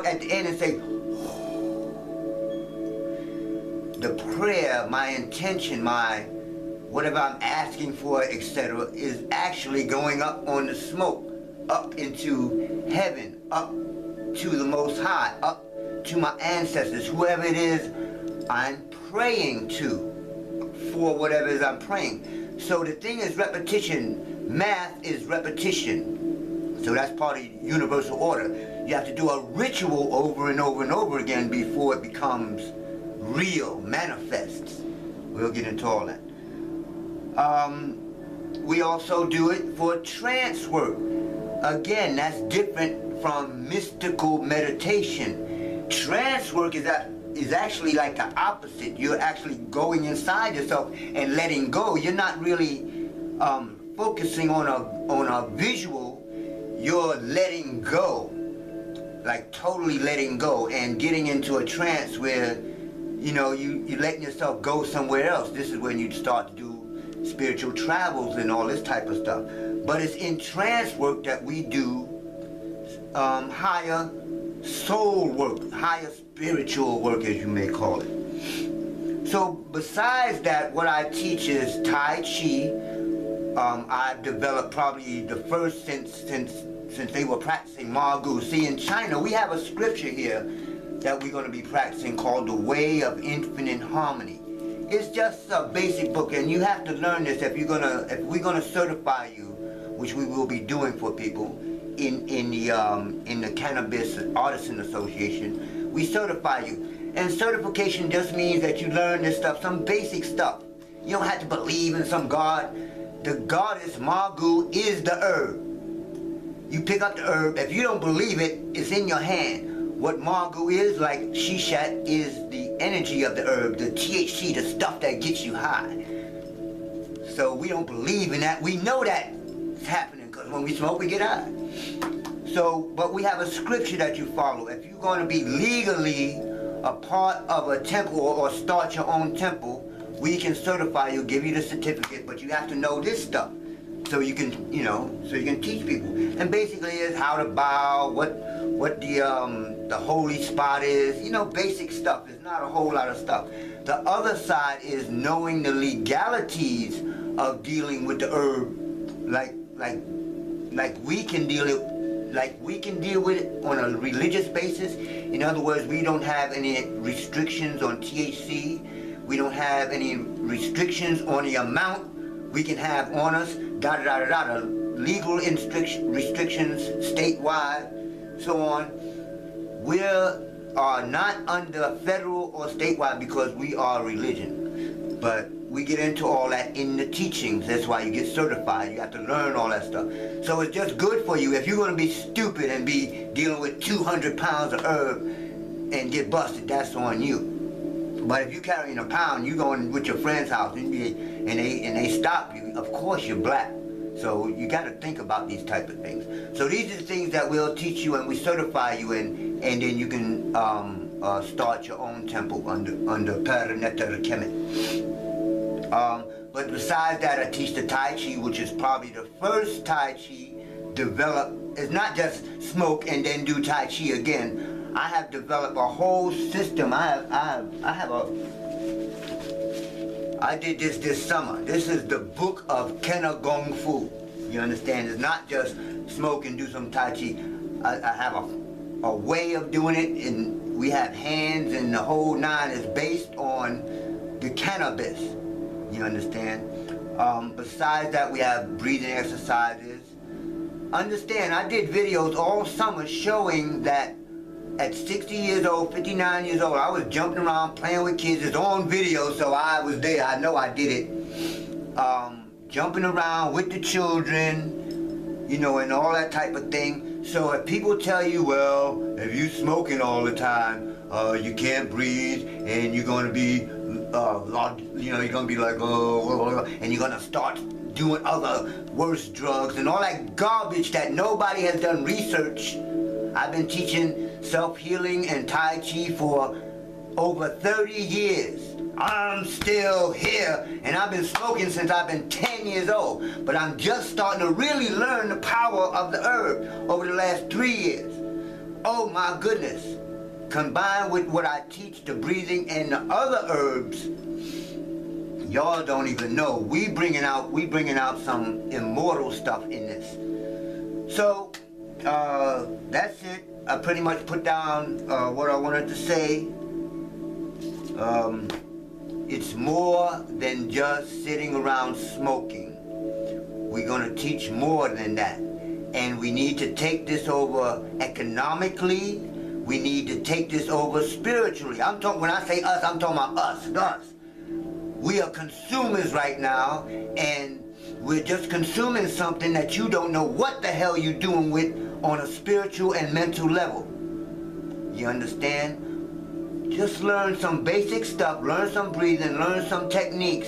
at the end and say, the prayer, my intention, my whatever I'm asking for, etc., is actually going up on the smoke, up into heaven, up to the Most High, up to my ancestors, whoever it is I'm praying to, for whatever it is I'm praying. So the thing is repetition. Math is repetition. So that's part of universal order. You have to do a ritual over and over and over again before it becomes real, manifests. We'll get into all that. We also do it for trance work. Again, that's different from mystical meditation. Trance work is actually like the opposite. You're actually going inside yourself and letting go. You're not really focusing on a visual. You're letting go, like totally letting go and getting into a trance where, you know, you're letting yourself go somewhere else. This is when you start to do spiritual travels and all this type of stuff. But it's in trance work that we do higher soul work, higher spiritual work, as you may call it. So besides that, what I teach is Tai Chi. I've developed probably the first since they were practicing Margu. See, in China, we have a scripture here that we're going to be practicing called The Way of Infinite Harmony. It's just a basic book, and you have to learn this if we're gonna certify you, which we will be doing for people in the Cannabis Artisan Association. We certify you, and certification just means that you learn this stuff, some basic stuff. You don't have to believe in some god. The goddess Margu is the herb. You pick up the herb. If you don't believe it, it's in your hand. What Margu is, like Shishat, is the energy of the herb, the THC, the stuff that gets you high. So we don't believe in that. We know that it's happening because when we smoke, we get high. So, but we have a scripture that you follow. If you're going to be legally a part of a temple or start your own temple, we can certify you, give you the certificate, but you have to know this stuff. So you can, you know, so you can teach people. And basically it's how to bow, what the holy spot is, you know, basic stuff. There's not a whole lot of stuff. The other side is knowing the legalities of dealing with the herb, like we can deal with it on a religious basis. In other words, we don't have any restrictions on THC. We don't have any restrictions on the amount we can have on us, legal restrictions statewide, so on. We are not under federal or statewide because we are religion. But we get into all that in the teachings. That's why you get certified. You have to learn all that stuff. So it's just good for you. If you're going to be stupid and be dealing with 200 pounds of herb and get busted, that's on you. But if you're carrying a pound, you're going with your friend's house and they stop you, of course you're black. So you got to think about these type of things. So these are the things that we'll teach you and we certify you in, and then you can start your own temple under Paranetar Kemet. But besides that, I teach the Tai Chi, which is probably the first Tai Chi developed. It's not just smoke and then do Tai Chi again. I have developed a whole system. I did this summer. This is the book of Kenna Gong Fu. You understand? It's not just smoke and do some Tai Chi. I have a way of doing it, and we have hands, and the whole nine is based on the cannabis. You understand? Besides that, we have breathing exercises. Understand, I did videos all summer showing that at 60 years old, 59 years old, I was jumping around playing with kids. It's on video, so I was there. I know I did it. Jumping around with the children, you know, and all that type of thing. So if people tell you, well, if you smoking all the time, you can't breathe, and you're going to be, you know, you're going to be like, and you're going to start doing other worse drugs and all that garbage that nobody has done research. I've been teaching self-healing and Tai Chi for over 30 years. I'm still here, and I've been smoking since I've been 10 years old. But I'm just starting to really learn the power of the herb over the last 3 years. Oh my goodness. Combined with what I teach, the breathing and the other herbs, y'all don't even know. We bringing out some immortal stuff in this. So that's it. I pretty much put down what I wanted to say. It's more than just sitting around smoking. We're going to teach more than that. And we need to take this over economically. We need to take this over spiritually. When I say us, I'm talking about us. We are consumers right now, and we're just consuming something that you don't know what the hell you're doing with on a spiritual and mental level. You understand? Just learn some basic stuff, learn some breathing, learn some techniques,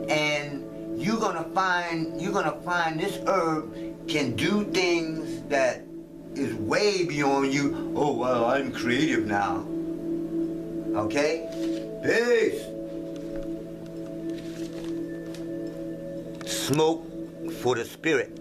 and you're gonna find this herb can do things that is way beyond you. Oh wow, I'm creative now. Okay? Peace. Smoke for the spirit.